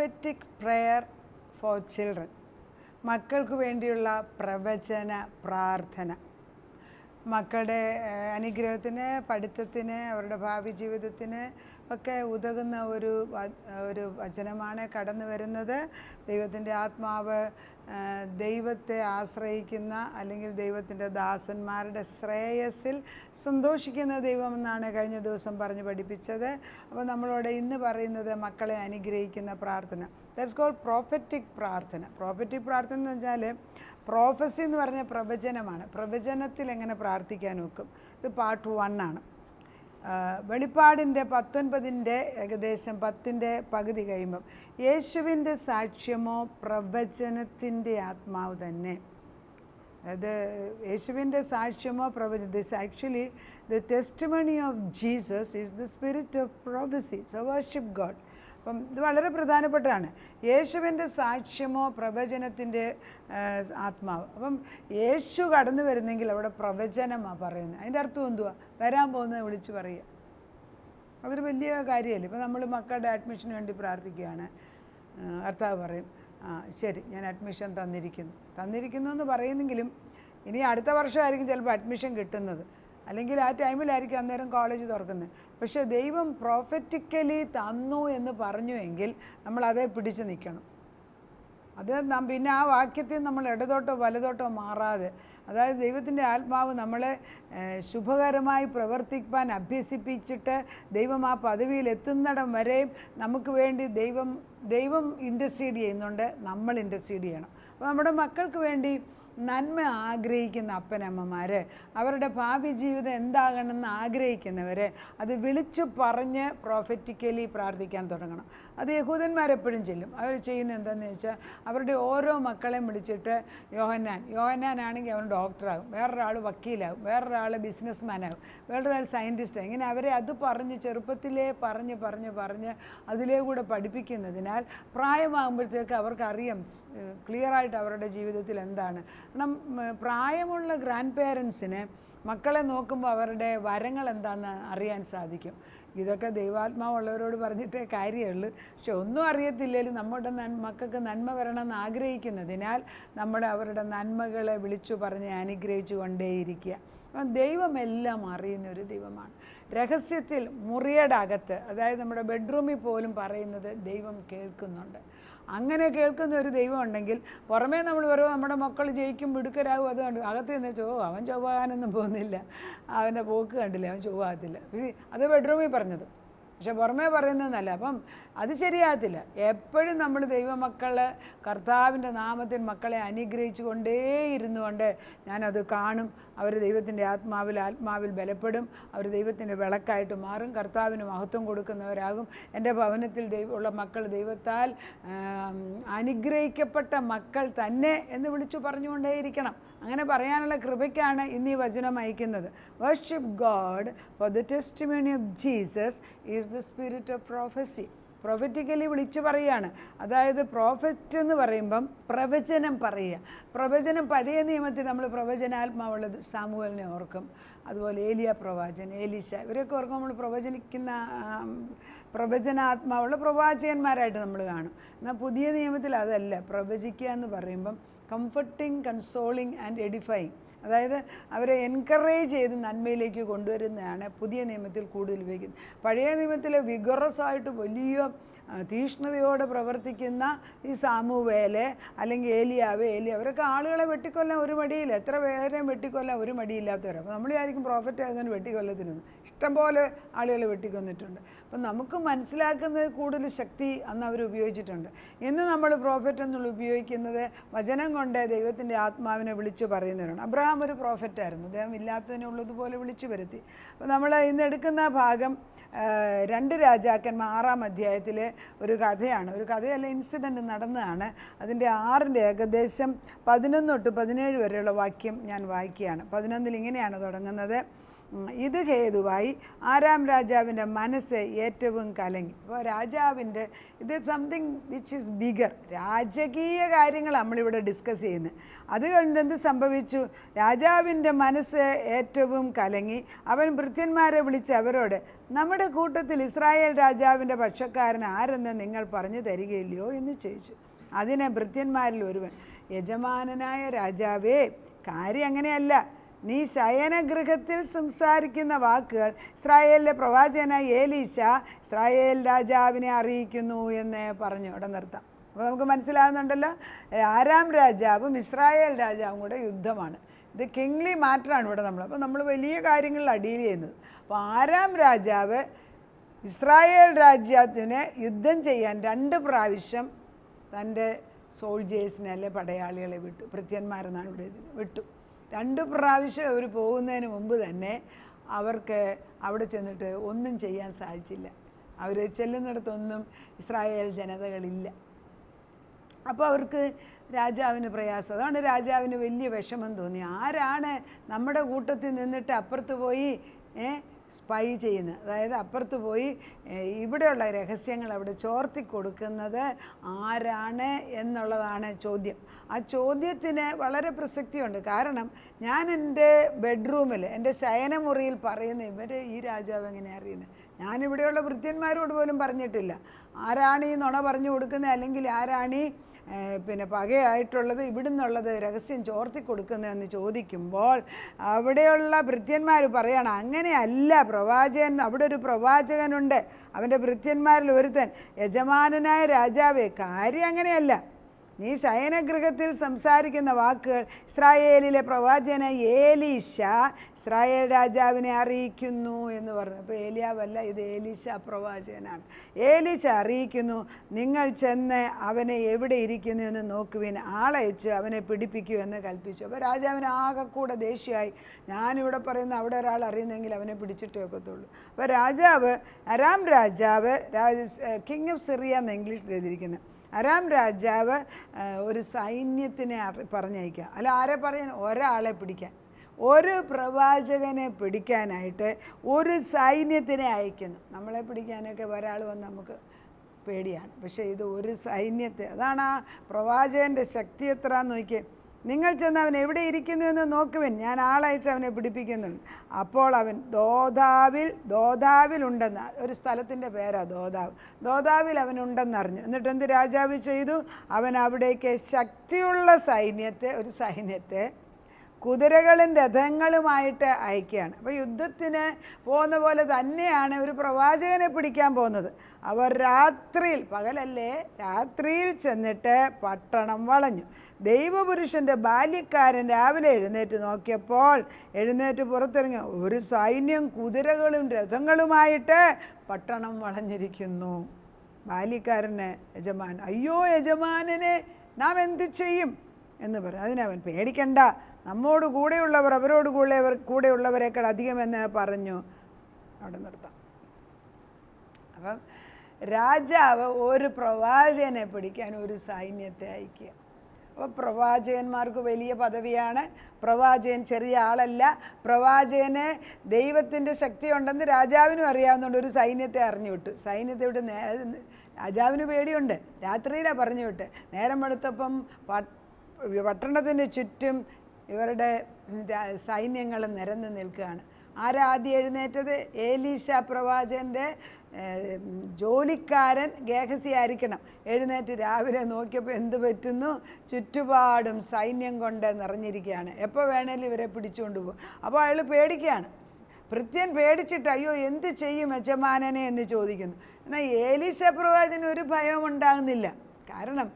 Prophetic prayer for children. മക്കൾക്ക് വേണ്ടിയുള്ള പ്രവചന പ്രാർത്ഥന. മക്കളുടെ അനുഗ്രഹത്തിന്, പഠിത്തത്തിന്, അവരുടെ ഭാവി ജീവിതത്തിന് ഒക്കെ ഉതകുന്ന ഒരു വചനമാണ് കടന്നു വരുന്നത്. ദൈവത്തിൻ്റെ ആത്മാവ് ദൈവത്തെ ആശ്രയിക്കുന്ന അല്ലെങ്കിൽ ദൈവത്തിൻ്റെ ദാസന്മാരുടെ ശ്രേയസ്സിൽ സന്തോഷിക്കുന്ന ദൈവമെന്നാണ് കഴിഞ്ഞ ദിവസം പറഞ്ഞ് പഠിപ്പിച്ചത്. അപ്പോൾ നമ്മളോട് ഇന്ന് പറയുന്നത് മക്കളെ അനുഗ്രഹിക്കുന്ന പ്രാർത്ഥന. ദാറ്റ്സ് കോൾഡ് പ്രോഫറ്റിക് പ്രാർത്ഥന. പ്രോഫറ്റിക് പ്രാർത്ഥന എന്ന് വെച്ചാൽ പ്രോഫസി എന്ന് പറഞ്ഞ പ്രവചനമാണ്. പ്രവചനത്തിൽ എങ്ങനെ പ്രാർത്ഥിക്കാൻ നോക്കും. ഇത് പാർട്ട് 1 ആണ്. വെളിപ്പാടിൻ്റെ 19 ഏകദേശം 10 പകുതി കഴിയുമ്പം യേശുവിൻ്റെ സാക്ഷ്യമോ പ്രവചനത്തിൻ്റെ ആത്മാവ് തന്നെ. അതായത് യേശുവിൻ്റെ സാക്ഷ്യമോ പ്രവചനം. This actually the testimony of Jesus is the spirit of prophecy. So worship God. അപ്പം ഇത് വളരെ പ്രധാനപ്പെട്ടതാണ്. യേശുവിൻ്റെ സാക്ഷ്യമോ പ്രവചനത്തിൻ്റെ ആത്മാവ്. അപ്പം യേശു കടന്നു വരുന്നെങ്കിൽ അവിടെ പ്രവചനമാണ് പറയുന്നത്. അതിൻ്റെ അർത്ഥം എന്തുവാ? വരാൻ പോകുന്നത് വിളിച്ച് പറയുക. അതൊരു വലിയ കാര്യമല്ലേ. ഇപ്പോൾ നമ്മൾ മക്കളുടെ അഡ്മിഷന് വേണ്ടി പ്രാർത്ഥിക്കുകയാണ്. കർത്താവ് പറയും, ശരി, ഞാൻ അഡ്മിഷൻ തന്നിരിക്കുന്നു എന്ന് പറയുന്നെങ്കിലും ഇനി അടുത്ത വർഷമായിരിക്കും ചിലപ്പോൾ അഡ്മിഷൻ കിട്ടുന്നത്, അല്ലെങ്കിൽ ആ ടൈമിലായിരിക്കും അന്നേരം കോളേജ് തുറക്കുന്നത്. പക്ഷേ ദൈവം പ്രോഫറ്റിക്കലി തന്നു എന്ന് പറഞ്ഞു എങ്കിൽ നമ്മളതേ പിടിച്ച് നിൽക്കണം. അത് പിന്നെ ആ വാക്യത്തിൽ നമ്മൾ ഇടതോട്ടോ വലതോട്ടോ മാറാതെ, അതായത് ദൈവത്തിൻ്റെ ആത്മാവ് നമ്മളെ ശുഭകരമായി പ്രവർത്തിക്കാൻ അഭ്യസിപ്പിച്ചിട്ട് ദൈവം ആ പദവിയിൽ എത്തുന്നിടം വരെയും നമുക്ക് വേണ്ടി ദൈവം ഇൻ്റർസീഡ് ചെയ്യുന്നുണ്ട്, നമ്മൾ ഇൻ്റർസീഡ് ചെയ്യണം. അപ്പോൾ നമ്മുടെ മക്കൾക്ക് വേണ്ടി നന്മ ആഗ്രഹിക്കുന്ന അപ്പനമ്മമാർ, അവരുടെ ഭാവി ജീവിതം എന്താകണമെന്ന് ആഗ്രഹിക്കുന്നവർ അത് വിളിച്ചു പറഞ്ഞ് പ്രോഫറ്റിക്കലി പ്രാർത്ഥിക്കാൻ തുടങ്ങണം. അത് യഹൂദന്മാരെപ്പോഴും ചെല്ലും. അവർ ചെയ്യുന്നത് എന്താണെന്ന് വെച്ചാൽ അവരുടെ ഓരോ മക്കളെയും വിളിച്ചിട്ട് യോഹന്നാനാണെങ്കിൽ അവൻ ഡോക്ടറാകും, വേറൊരാൾ വക്കീലാകും, വേറൊരാൾ ബിസിനസ്മാനാകും, വേറൊരാൾ സയൻറ്റിസ്റ്റാകും. ഇങ്ങനെ അവരെ അത് പറഞ്ഞ് ചെറുപ്പത്തിലേ പറഞ്ഞ് അതിലേ കൂടെ പഠിപ്പിക്കുന്നതിനാൽ പ്രായമാകുമ്പോഴത്തേക്ക് അവർക്കറിയാം ക്ലിയറായിട്ട് അവരുടെ ജീവിതത്തിൽ എന്താണ്. കാരണം പ്രായമുള്ള ഗ്രാൻഡ് പേരൻസിന് മക്കളെ നോക്കുമ്പോൾ അവരുടെ വരങ്ങൾ എന്താണെന്ന് അറിയാൻ സാധിക്കും. ഇതൊക്കെ ദൈവാത്മാവുള്ളവരോട് പറഞ്ഞിട്ടേ കാര്യമുള്ളൂ. പക്ഷെ ഒന്നും അറിയത്തില്ലെങ്കിലും നമ്മുടെ മക്കൾക്ക് നന്മ വരണമെന്ന് ആഗ്രഹിക്കുന്നതിനാൽ നമ്മൾ അവരുടെ നന്മകളെ വിളിച്ചു പറഞ്ഞ് അനുഗ്രഹിച്ചു കൊണ്ടേയിരിക്കുക. അപ്പം ദൈവമെല്ലാം അറിയുന്ന ഒരു ദൈവമാണ്. രഹസ്യത്തിൽ മുറിയുടെ അകത്ത്, അതായത് നമ്മുടെ ബെഡ്റൂമിൽ പോലും പറയുന്നത് ദൈവം കേൾക്കുന്നുണ്ട്. അങ്ങനെ കേൾക്കുന്ന ഒരു ദൈവം ഉണ്ടെങ്കിൽ പുറമേ നമ്മൾ പറയും നമ്മുടെ മക്കൾ ജയിക്കും മിടുക്കരാകും, അതുകൊണ്ട് അകത്ത് നിന്ന് അവൻ ചൊവ്വാകാനൊന്നും പോകുന്നില്ല, അവൻ്റെ പോക്ക് കണ്ടില്ല, അവൻ ചൊവ്വാകത്തില്ല. അത് ബെഡ്റൂമിൽ പറഞ്ഞത്, പക്ഷെ പുറമേ പറയുന്നതെന്നല്ല. അപ്പം അത് ശരിയാകത്തില്ല. എപ്പോഴും നമ്മൾ ദൈവമക്കൾ കർത്താവിൻ്റെ നാമത്തിൽ മക്കളെ അനുഗ്രഹിച്ചു കൊണ്ടേയിരുന്നുകൊണ്ട് ഞാനത് കാണും. അവർ ദൈവത്തിൻ്റെ ആത്മാവിൽ ബലപ്പെടും, അവർ ദൈവത്തിൻ്റെ വിളക്കായിട്ട് മാറും, കർത്താവിന് മഹത്വം കൊടുക്കുന്നവരാകും. എൻ്റെ ഭവനത്തിൽ ഉള്ള മക്കൾ ദൈവത്താൽ അനുഗ്രഹിക്കപ്പെട്ട മക്കൾ തന്നെ എന്ന് വിളിച്ചു പറഞ്ഞുകൊണ്ടേയിരിക്കണം. അങ്ങനെ പറയാനുള്ള കൃപയ്ക്കാണ് ഇന്ന് ഈ വചനം അയക്കുന്നത്. Worship God for the testimony of Jesus is the spirit of prophecy. Prophetically വിളിച്ചു പറയുകയാണ്. അതായത് പ്രോഫറ്റ് എന്ന് പറയുമ്പം പ്രവചനം പറയുക. പ്രവചനം പഴയ നിയമത്തിൽ നമ്മൾ പ്രവചനാത്മാവുള്ളത് സാമുവേലിനെ ഓർക്കും, അതുപോലെ ഏലിയ പ്രവാചകൻ, എലീശ, ഇവരൊക്കെ ഓർക്കും. നമ്മൾ പ്രവചനാത്മാവുള്ള പ്രവാചകന്മാരായിട്ട് നമ്മൾ കാണും. എന്നാൽ പുതിയ നിയമത്തിൽ അതല്ല. പ്രവചിക്കുക എന്ന് പറയുമ്പം കംഫർട്ടിങ്, കൺസോളിങ് ആൻഡ് എഡിഫൈങ്, അതായത് അവരെ എൻകറേജ് ചെയ്ത് നന്മയിലേക്ക് കൊണ്ടുവരുന്നതാണ് പുതിയ നിയമത്തിൽ കൂടുതൽ ഉപയോഗിക്കുന്നത്. പഴയ നിയമത്തിൽ വിഗറസ് ആയിട്ട് വലിയ തീഷ്ണതയോടെ പ്രവർത്തിക്കുന്ന ഈ സാമുവേല് അല്ലെങ്കിൽ ഏലിയാവ്, അവരൊക്കെ ആളുകളെ വെട്ടിക്കൊല്ലാൻ ഒരു മടിയില്ല. എത്ര പേരെയും വെട്ടിക്കൊല്ലാൻ ഒരു മടിയില്ലാത്തവർ. അപ്പോൾ നമ്മൾ ആയിരിക്കും പ്രോഫറ്റ് ആയതുകൊണ്ട് വെട്ടിക്കൊല്ലത്തിനൊന്നും ഇഷ്ടംപോലെ ആളുകളെ വെട്ടിക്കൊന്നിട്ടുണ്ട്. അപ്പം നമുക്ക് മനസ്സിലാക്കുന്നത് കൂടുതൽ ശക്തി അന്ന് അവർ ഉപയോഗിച്ചിട്ടുണ്ട്. ഇന്ന് നമ്മൾ പ്രോഫറ്റ് എന്നുള്ള ഉപയോഗിക്കുന്നത് വചനം കൊണ്ട് ദൈവത്തിൻ്റെ ആത്മാവിനെ വിളിച്ചു പറയുന്നവരാണ്. അബ്രഹാം ഒരു പ്രോഫറ്റായിരുന്നു. അദ്ദേഹം ഇല്ലാത്തതിനുള്ളതുപോലെ വിളിച്ചു വരുത്തി. അപ്പോൾ നമ്മൾ ഇന്ന് എടുക്കുന്ന ഭാഗം 2 രാജാക്കന്മാർ 6-ാം അധ്യായത്തിലെ ഒരു കഥയാണ്. ഒരു കഥയല്ല, ഇൻസിഡൻറ്റ് നടന്നതാണ്. അതിൻ്റെ 6-ന്റെ ഏകദേശം 11 തൊട്ട് 17 വരെയുള്ള വാക്യം ഞാൻ വായിക്കുകയാണ്. 11 ഇങ്ങനെയാണ് തുടങ്ങുന്നത്. ഇത് ഹേതുവായി 6-ാം രാജാവിൻ്റെ മനസ്സ് ഏറ്റവും കലങ്ങി. അപ്പോൾ രാജാവിൻ്റെ ഇത് സംതിങ് വിച്ച് ഈസ് ബിഗർ, രാജകീയ കാര്യങ്ങൾ നമ്മളിവിടെ ഡിസ്കസ് ചെയ്യുന്നത്. അതുകൊണ്ട് എന്ത് സംഭവിച്ചു? രാജാവിൻ്റെ മനസ്സ് ഏറ്റവും കലങ്ങി. അവൻ ഭൃത്യന്മാരെ വിളിച്ച് അവരോട്, നമ്മുടെ കൂട്ടത്തിൽ ഇസ്രായേൽ രാജാവിൻ്റെ പക്ഷക്കാരൻ ആരെന്ന് നിങ്ങൾ പറഞ്ഞു തരികയില്ലയോ എന്ന് ചോദിച്ചു. അതിന് ഭൃത്യന്മാരിൽ ഒരുവൻ, യജമാനനായ രാജാവേ, കാര്യം അങ്ങനെയല്ല. നീ ശയനഗൃഹത്തിൽ സംസാരിക്കുന്ന വാക്കുകൾ ഇസ്രായേലിലെ പ്രവാചകനായ ഏലീശ ഇസ്രായേൽ രാജാവിനെ അറിയിക്കുന്നു എന്ന് പറഞ്ഞു. അവിടെ നിർത്താം. അപ്പോൾ നമുക്ക് മനസ്സിലാകുന്നുണ്ടല്ലോ, ആരാം രാജാവും ഇസ്രായേൽ രാജാവും കൂടെ യുദ്ധമാണ്. ഇത് കിങ്ലി മാറ്ററാണ് ഇവിടെ അപ്പോൾ നമ്മൾ വലിയ കാര്യങ്ങളിൽ ഡീൽ ചെയ്യുന്നത്. അപ്പോൾ ആരാം രാജാവ് ഇസ്രായേൽ രാജ്യത്തിന് യുദ്ധം ചെയ്യാൻ 2 പ്രാവശ്യം തൻ്റെ സോൾജേഴ്സിനെ അല്ലെ പടയാളികളെ വിട്ടു. ഭൃത്യന്മാരെന്നാണ് ഇവിടെ വിട്ടു. 2 പ്രാവശ്യം അവർ പോകുന്നതിന് മുമ്പ് തന്നെ അവർക്ക് അവിടെ ചെന്നിട്ട് ഒന്നും ചെയ്യാൻ സാധിച്ചില്ല. അവർ ചെല്ലുന്നിടത്തൊന്നും ഇസ്രായേൽ ജനതകളില്ല. അപ്പോൾ അവർക്ക് രാജാവിന് പ്രയാസം. അതാണ് രാജാവിന് വലിയ വിഷമം തോന്നി. ആരാണ് നമ്മുടെ കൂട്ടത്തിൽ നിന്നിട്ട് അപ്പുറത്ത് പോയി സ്പൈ ചെയ്യുന്നത്, അതായത് അപ്പുറത്ത് പോയി ഇവിടെയുള്ള രഹസ്യങ്ങൾ അവിടെ ചോർത്തി കൊടുക്കുന്നത് ആരാണ് എന്നുള്ളതാണ് ചോദ്യം. ആ ചോദ്യത്തിന് വളരെ പ്രസക്തിയുണ്ട്. കാരണം ഞാൻ എൻ്റെ ബെഡ്റൂമിൽ എൻ്റെ ശയനമുറിയിൽ പറയുന്ന ഈ രാജാവ് എങ്ങനെയാണ് അറിയുന്നത്? ഞാനിവിടെയുള്ള ഭൃത്യന്മാരോട് പോലും പറഞ്ഞിട്ടില്ല. ആരാണ് ഈ നുണ പറഞ്ഞു കൊടുക്കുന്നത്, അല്ലെങ്കിൽ ആരാണ് ഈ പകയായിട്ടുള്ളത്, ഇവിടുന്നുള്ളത് രഹസ്യം ചോർത്തി കൊടുക്കുന്നതെന്ന് ചോദിക്കുമ്പോൾ അവിടെയുള്ള ഭൃത്യന്മാർ പറയണം, അങ്ങനെയല്ല പ്രവാചകൻ, അവിടെ ഒരു പ്രവാചകനുണ്ട്, അവൻ്റെ ഭൃത്യന്മാരിൽ ഒരുത്തൻ, യജമാനനായ രാജാവേ, കാര്യം അങ്ങനെയല്ല. നീ ശയനഗൃഹത്തിൽ സംസാരിക്കുന്ന വാക്കുകൾ ഇസ്രായേലിലെ പ്രവാചകനായ ഏലീശ ഇസ്രായേൽ രാജാവിനെ അറിയിക്കുന്നു എന്ന് പറഞ്ഞു. അപ്പോൾ ഏലിയാവല്ല, ഇത് ഏലീശ പ്രവാചകനാണ്. ഏലീശ അറിയിക്കുന്നു, നിങ്ങൾ ചെന്ന് അവനെ എവിടെ ഇരിക്കുന്നു എന്ന് നോക്കുവിൻ, ആളയച്ച് അവനെ പിടിപ്പിക്കൂ എന്ന് കൽപ്പിച്ചു. അപ്പോൾ രാജാവിന് ആകെക്കൂടെ ദേഷ്യമായി. ഞാനിവിടെ പറയുന്ന അവിടെ ഒരാൾ അറിയുന്നെങ്കിൽ അവനെ പിടിച്ചിട്ട് വെക്കത്തുള്ളൂ. അപ്പോൾ അരാം രാജാവ് കിങ് ഓഫ് സിറിയ എന്ന് ഇംഗ്ലീഷിൽ എഴുതിയിരിക്കുന്നത്. അരാം രാജാവ് ഒരു സൈന്യത്തിനെ പറഞ്ഞയക്കുക. അല്ല, ആരെ പറയാൻ? ഒരാളെ പിടിക്കാൻ, ഒരു പ്രവാചകനെ പിടിക്കാനായിട്ട് ഒരു സൈന്യത്തിനെ അയക്കുന്നു. നമ്മളെ പിടിക്കാനൊക്കെ ഒരാൾ വന്ന് നമുക്ക് പേടിയാണ്. പക്ഷേ ഇത് ഒരു സൈന്യത്തെ, അതാണ് ആ പ്രവാചകൻ്റെ ശക്തി എത്രയെന്ന് നോക്കിയേ. നിങ്ങൾ ചെന്ന് അവൻ എവിടെ ഇരിക്കുന്നു എന്ന് നോക്കുവിൻ, ഞാൻ ആളയച്ച് അവനെ പിടിപ്പിക്കുന്നു. അപ്പോൾ അവൻ ദോദാവിലുണ്ടെന്ന്, ഒരു സ്ഥലത്തിൻ്റെ പേരാണ് ദോദാവിൽ അവനുണ്ടെന്നറിഞ്ഞു. എന്നിട്ട് എന്ത് രാജാവ് ചെയ്തു? അവൻ അവിടേക്ക് ശക്തിയുള്ള ഒരു സൈന്യത്തെ കുതിരകളും രഥങ്ങളുമായിട്ട് അയക്കുകയാണ്. അപ്പോൾ യുദ്ധത്തിന് പോകുന്ന പോലെ തന്നെയാണ് ഒരു പ്രവാചകനെ പിടിക്കാൻ പോകുന്നത്. അവർ രാത്രിയിൽ, പകലല്ലേ, രാത്രിയിൽ ചെന്നിട്ട് പട്ടണം വളഞ്ഞു. ദൈവപുരുഷൻ്റെ ബാല്യക്കാരൻ രാവിലെ എഴുന്നേറ്റ് നോക്കിയപ്പോൾ പുറത്തിറങ്ങി ഒരു സൈന്യം കുതിരകളും രഥങ്ങളുമായിട്ട് പട്ടണം വളഞ്ഞിരിക്കുന്നു. ബാല്യക്കാരന് യജമാൻ, അയ്യോ യജമാനനെ നാം എന്ത് ചെയ്യും എന്ന് പറയും. അതിനവൻ, പേടിക്കണ്ട, നമ്മോട് കൂടെയുള്ളവർ അവരോട് കൂടെയുള്ളവരെക്കാൾ അധികമെന്ന് പറഞ്ഞു. അവിടെ നിർത്താം. അപ്പം രാജാവ് ഒരു പ്രവാചകനെ പിടിക്കാൻ ഒരു സൈന്യത്തെ അയക്കുക. അപ്പോൾ പ്രവാചകന്മാർക്ക് വലിയ പദവിയാണ്. പ്രവാചകൻ ചെറിയ ആളല്ല. പ്രവാചകന് ദൈവത്തിൻ്റെ ശക്തി ഉണ്ടെന്ന് രാജാവിനും അറിയാവുന്നതുകൊണ്ട് ഒരു സൈന്യത്തെ അറിഞ്ഞു വിട്ടു. സൈന്യത്തെ വിട്ട് രാജാവിന് പേടിയുണ്ട്. രാത്രിയിലാണ് പറഞ്ഞു വിട്ട്. നേരം വെളുത്തപ്പം പട്ടണത്തിന് ചുറ്റും ഇവരുടെ സൈന്യങ്ങൾ നിരന്ന് നിൽക്കുകയാണ്. ആരാദ്യം എഴുന്നേറ്റത്? ഏലീശ പ്രവാചകൻ്റെ ജോലിക്കാരൻ ഗേഹസി ആയിരിക്കണം. എഴുന്നേറ്റ് രാവിലെ നോക്കിയപ്പോൾ എന്ത് പറ്റുന്നു? ചുറ്റുപാടും സൈന്യം കൊണ്ട് നിറഞ്ഞിരിക്കുകയാണ്. എപ്പോൾ വേണേലും ഇവരെ പിടിച്ചുകൊണ്ട് പോകും. അപ്പോൾ അയാൾ പേടിക്കുകയാണ്. ഭൃത്യൻ പേടിച്ചിട്ട് അയ്യോ എന്ത് ചെയ്യും യജമാനനെ എന്ന് ചോദിക്കുന്നു. എന്നാൽ ഏലീശ പ്രവാചകന് ഒരു ഭയവും ഉണ്ടാകുന്നില്ല. കാരണം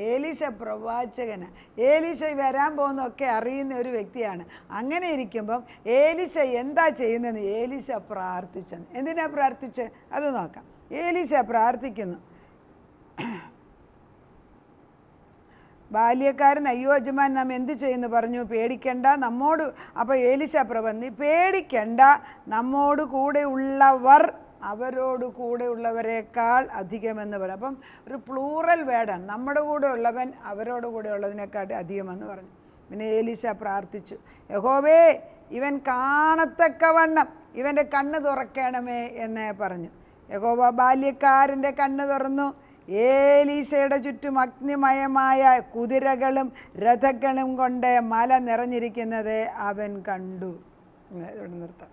ഏലീശ പ്രവാചകന്, ഏലീശ വരാൻ പോകുന്നതൊക്കെ അറിയുന്ന ഒരു വ്യക്തിയാണ്. അങ്ങനെ ഇരിക്കുമ്പം ഏലീശ എന്താ ചെയ്യുന്നതെന്ന് ഏലീശ പ്രാർത്ഥിച്ചെന്ന്. എന്തിനാ പ്രാർത്ഥിച്ച് അത് നോക്കാം. ഏലീശ പ്രാർത്ഥിക്കുന്നു. ബാല്യക്കാരൻ, അയ്യോ യജമാൻ നാം എന്ത് ചെയ്യുന്നു പറഞ്ഞു. പേടിക്കണ്ട, നമ്മോട്, അപ്പോൾ ഏലീശ പ്രവന്നി, പേടിക്കണ്ട, നമ്മോട് കൂടെ ഉള്ളവർ അവരോട് കൂടെ ഉള്ളവരെക്കാൾ അധികമെന്ന് പറയും. അപ്പം ഒരു പ്ലൂറൽ വേർഡാണ്. നമ്മുടെ കൂടെ ഉള്ളവൻ അവരോട് കൂടെ ഉള്ളതിനേക്കാൾ അധികമെന്ന് പറഞ്ഞു. പിന്നെ ഏലീശ പ്രാർത്ഥിച്ചു, യഹോവേ ഇവൻ കാണത്തക്കവണ്ണം ഇവൻ്റെ കണ്ണ് തുറക്കണമേ എന്ന് പറഞ്ഞു. യഹോവ ബാല്യക്കാരൻ്റെ കണ്ണ് തുറന്നു. ഏലീശയുടെ ചുറ്റും അഗ്നിമയമായ കുതിരകളും രഥങ്ങളും കൊണ്ട് മല നിറഞ്ഞിരിക്കുന്നത് അവൻ കണ്ടു. ഇവിടെ നിർത്താം.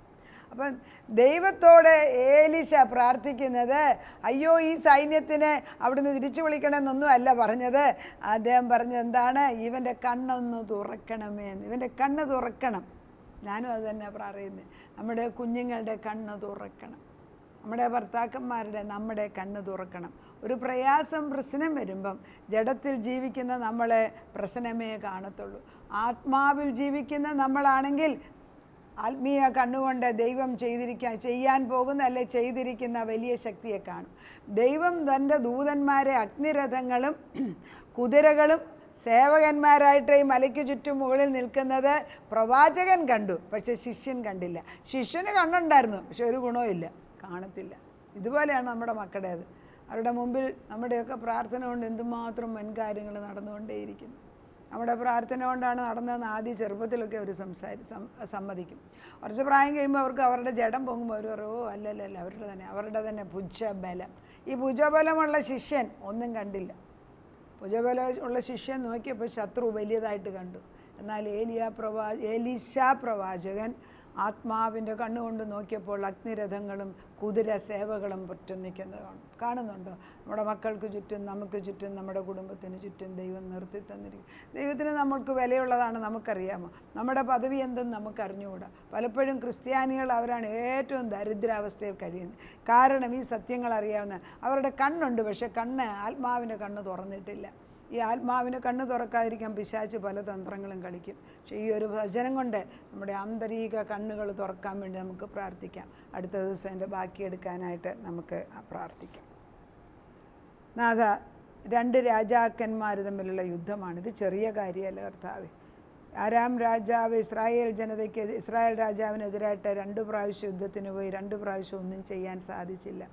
അപ്പം ദൈവത്തോട് ഏലീശ പ്രാർത്ഥിക്കുന്നത് അയ്യോ ഈ സൈന്യത്തിനെ അവിടുന്ന് തിരിച്ചു വിളിക്കണമെന്നൊന്നും അല്ല പറഞ്ഞത്. അദ്ദേഹം പറഞ്ഞത് എന്താണ്? ഇവൻ്റെ കണ്ണൊന്ന് തുറക്കണമേ എന്ന്. ഇവൻ്റെ കണ്ണ് തുറക്കണം. ഞാനും അത് തന്നെ പറയുന്നത്. നമ്മുടെ കുഞ്ഞുങ്ങളുടെ കണ്ണ് തുറക്കണം. നമ്മുടെ ഭർത്താക്കന്മാരുടെ, നമ്മുടെ കണ്ണ് തുറക്കണം. ഒരു പ്രയാസം, പ്രശ്നം വരുമ്പം ജഡത്തിൽ ജീവിക്കുന്ന നമ്മളെ പ്രശ്നമേ കാണത്തുള്ളൂ. ആത്മാവിൽ ജീവിക്കുന്ന നമ്മളാണെങ്കിൽ ആത്മീയ കണ്ണുകൊണ്ട് ദൈവം ചെയ്യാൻ പോകുന്ന അല്ലെ ചെയ്തിരിക്കുന്ന വലിയ ശക്തിയെ കാണും. ദൈവം തൻ്റെ ദൂതന്മാരെ അഗ്നിരഥങ്ങളും കുതിരകളും സേവകന്മാരായിട്ട് ഈ മലയ്ക്ക് ചുറ്റും മുകളിൽ നിൽക്കുന്നത് പ്രവാചകൻ കണ്ടു. പക്ഷെ ശിഷ്യൻ കണ്ടില്ല. ശിഷ്യന് കണ്ണുണ്ടായിരുന്നു, പക്ഷെ ഒരു ഗുണവും കാണത്തില്ല. ഇതുപോലെയാണ് നമ്മുടെ മക്കളുടേത്. അവരുടെ മുമ്പിൽ നമ്മുടെയൊക്കെ പ്രാർത്ഥന കൊണ്ട് എന്തുമാത്രം വൻകാര്യങ്ങൾ നടന്നുകൊണ്ടേയിരിക്കുന്നു. നമ്മുടെ പ്രാർത്ഥന കൊണ്ടാണ് നടന്നതെന്ന് ആദ്യം ചെറുപ്പത്തിലൊക്കെ അവർ സമ്മതിക്കും. കുറച്ച് പ്രായം കഴിയുമ്പോൾ അവർക്ക് അവരുടെ ജഡം പൊങ്ങുമ്പോൾ അവർ പറയും ഓ അല്ലല്ല അവരുടെ തന്നെ ഭുജബലം. ഈ ഭുജബലമുള്ള ശിഷ്യൻ ഒന്നും കണ്ടില്ല. ഭുജബലം ഉള്ള ശിഷ്യൻ നോക്കിയപ്പോൾ ശത്രു വലിയതായിട്ട് കണ്ടു. എന്നാൽ ഏലീശാ പ്രവാചകൻ ആത്മാവിൻ്റെ കണ്ണുകൊണ്ട് നോക്കിയപ്പോൾ അഗ്നിരഥങ്ങളും കുതിര സേവകളും പുറത്തും നിൽക്കുന്നത് കാണുന്നുണ്ടോ? നമ്മുടെ മക്കൾക്ക് ചുറ്റും, നമുക്ക് ചുറ്റും, നമ്മുടെ കുടുംബത്തിന് ചുറ്റും ദൈവം നിർത്തി തന്നിരിക്കും. ദൈവത്തിന് നമ്മൾക്ക് വിലയുള്ളതാണ് നമുക്കറിയാമോ? നമ്മുടെ പദവി എന്തെന്ന് നമുക്കറിഞ്ഞുകൂടാ. പലപ്പോഴും ക്രിസ്ത്യാനികൾ അവരാണ് ഏറ്റവും ദരിദ്രാവസ്ഥയിൽ കഴിയുന്നത്. കാരണം ഈ സത്യങ്ങൾ അറിയാവുന്ന അവരുടെ കണ്ണുണ്ട്, പക്ഷെ ആത്മാവിൻ്റെ കണ്ണ് തുറന്നിട്ടില്ല. ഈ ആത്മാവിന് കണ്ണ് തുറക്കാതിരിക്കാൻ പിശാച് പല തന്ത്രങ്ങളും കളിക്കും. പക്ഷേ ഈ ഒരു വചനം കൊണ്ട് നമ്മുടെ ആന്തരിക കണ്ണുകൾ തുറക്കാൻ വേണ്ടി നമുക്ക് പ്രാർത്ഥിക്കാം. അടുത്ത ദിവസം എൻ്റെ ബാക്കിയെടുക്കാനായിട്ട് നമുക്ക് പ്രാർത്ഥിക്കാം. നാഥ, 2 രാജാക്കന്മാർ തമ്മിലുള്ള യുദ്ധമാണിത്. ചെറിയ കാര്യമല്ല കർത്താവേ. ആരാം രാജാവ് ഇസ്രായേൽ രാജാവിനെതിരായിട്ട് 2 പ്രാവശ്യം യുദ്ധത്തിന് പോയി. 2 പ്രാവശ്യം ഒന്നും ചെയ്യാൻ സാധിച്ചില്ല.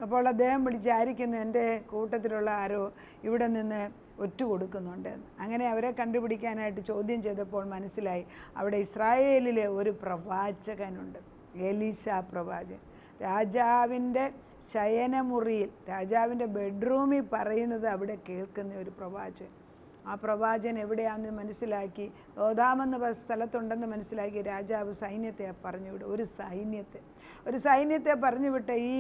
അപ്പോൾ അദ്ദേഹം വിചാരിക്കുന്നു എൻ്റെ കൂട്ടത്തിലുള്ള ആരോ ഇവിടെ നിന്ന് ഒറ്റ കൊടുക്കുന്നുണ്ടെന്ന്. അങ്ങനെ അവരെ കണ്ടുപിടിക്കാനായിട്ട് ചോദ്യം ചെയ്തപ്പോൾ മനസ്സിലായി അവിടെ ഇസ്രായേലിലെ ഒരു പ്രവാചകനുണ്ട്, എലീശാ പ്രവാചകൻ. രാജാവിൻ്റെ ശയനമുറിയിൽ, രാജാവിൻ്റെ ബെഡ്റൂമിൽ പറയുന്നത് അവിടെ കേൾക്കുന്ന ഒരു പ്രവാചകൻ. ആ പ്രവാചകൻ എവിടെയാണെന്ന് മനസ്സിലാക്കി, ദോതാമെന്ന സ്ഥലത്തുണ്ടെന്ന് മനസ്സിലാക്കി രാജാവ് സൈന്യത്തെ പറഞ്ഞുവിടും. ഒരു സൈന്യത്തെ പറഞ്ഞുവിട്ട ഈ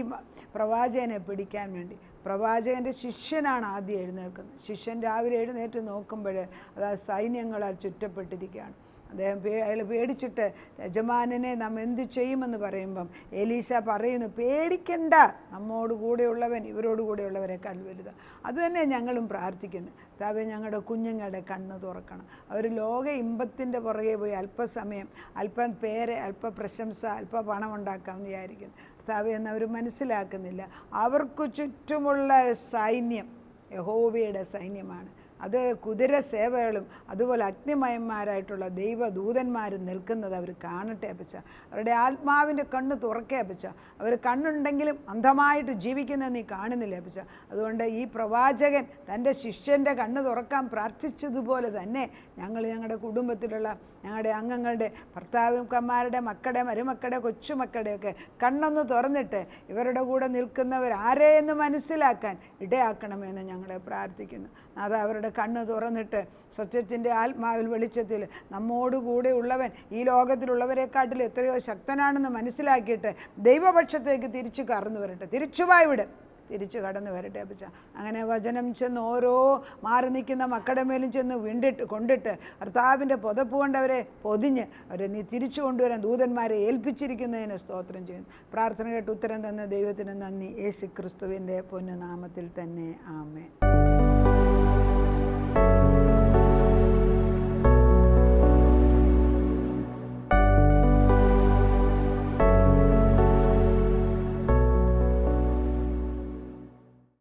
പ്രവാചകനെ പിടിക്കാൻ വേണ്ടി പ്രവാചകൻ്റെ ശിഷ്യനാണ് ആദ്യം എഴുന്നേൽക്കുന്നത്. ശിഷ്യൻ രാവിലെ എഴുന്നേറ്റ് നോക്കുമ്പോൾ അത് സൈന്യങ്ങളാൽ ചുറ്റപ്പെട്ടിരിക്കുകയാണ്. അയാൾ പേടിച്ചിട്ട് യജമാനനെ നാം എന്തു ചെയ്യുമെന്ന് പറയുമ്പം എലീശ പറയുന്നു, പേടിക്കണ്ട, നമ്മോട് കൂടെയുള്ളവൻ ഇവരോട് കൂടെയുള്ളവരെക്കാൾ വലുതാണ്. അതുതന്നെ ഞങ്ങളും പ്രാർത്ഥിക്കുന്നു. കർത്താവേ, ഞങ്ങളുടെ കുഞ്ഞുങ്ങളുടെ കണ്ണ് തുറക്കണം. അവർ ലോക ഇമ്പത്തിൻ്റെ പുറകെ പോയി അല്പസമയം, അല്പം പേര്, അല്പ പ്രശംസ, അല്പ പണം ഉണ്ടാക്കാമെന്ന് വിചാരിക്കുന്നു. കർത്താവേ, എന്നവർ മനസ്സിലാക്കുന്നില്ല അവർക്ക് ചുറ്റുമുള്ള സൈന്യം യഹോവയുടെ സൈന്യമാണ്. അത് കുതിര സേവകളും അതുപോലെ അഗ്നിമയന്മാരായിട്ടുള്ള ദൈവദൂതന്മാരും നിൽക്കുന്നത് അവർ കാണട്ടെ അപ്പച്ച. അവരുടെ ആത്മാവിൻ്റെ കണ്ണ് തുറക്കേ അപ്പച്ച. അവർ കണ്ണുണ്ടെങ്കിലും അന്ധമായിട്ട് ജീവിക്കുന്നത് നീ കാണുന്നില്ല അപ്പച്ച. അതുകൊണ്ട് ഈ പ്രവാചകൻ തൻ്റെ ശിഷ്യൻ്റെ കണ്ണ് തുറക്കാൻ പ്രാർത്ഥിച്ചതുപോലെ തന്നെ ഞങ്ങളുടെ കുടുംബത്തിലുള്ള ഞങ്ങളുടെ അംഗങ്ങളുടെ ഭർത്താക്കന്മാരുടെ മക്കളുടെ മരുമക്കളുടെ കൊച്ചുമക്കളുടെയൊക്കെ കണ്ണൊന്ന് തുറന്നിട്ട് ഇവരുടെ കൂടെ നിൽക്കുന്നവർ ആരെയെന്ന് മനസ്സിലാക്കാൻ ഇടയാക്കണമെന്ന് ഞങ്ങളെ പ്രാർത്ഥിക്കുന്നു. അത് അവരുടെ കണ്ണ് തുറന്നിട്ട് സത്യത്തിൻ്റെ ആത്മാവിൽ വെളിച്ചത്തിൽ നമ്മോടുകൂടെ ഉള്ളവൻ ഈ ലോകത്തിലുള്ളവരെക്കാട്ടിൽ എത്രയോ ശക്തനാണെന്ന് മനസ്സിലാക്കിയിട്ട് ദൈവപക്ഷത്തേക്ക് തിരിച്ചു കടന്നു വരട്ടെ അപ്പച്ച. അങ്ങനെ വചനം ചെന്ന് ഓരോ മാറി നിൽക്കുന്ന മക്കളുടെ മേലും ചെന്ന് കൊണ്ടിട്ട് കർത്താവിൻ്റെ പുതപ്പ് കൊണ്ട് അവരെ പൊതിഞ്ഞ് അവരെ നീ തിരിച്ചു കൊണ്ടുവരാൻ ദൂതന്മാരെ ഏൽപ്പിച്ചിരിക്കുന്നതിന് സ്തോത്രം ചെയ്യുന്നു. പ്രാർത്ഥന കേട്ട് ഉത്തരം തന്ന ദൈവത്തിന് നന്ദി. യേശു ക്രിസ്തുവിൻ്റെ പൊന്നുനാമത്തിൽ തന്നെ ആമേൻ.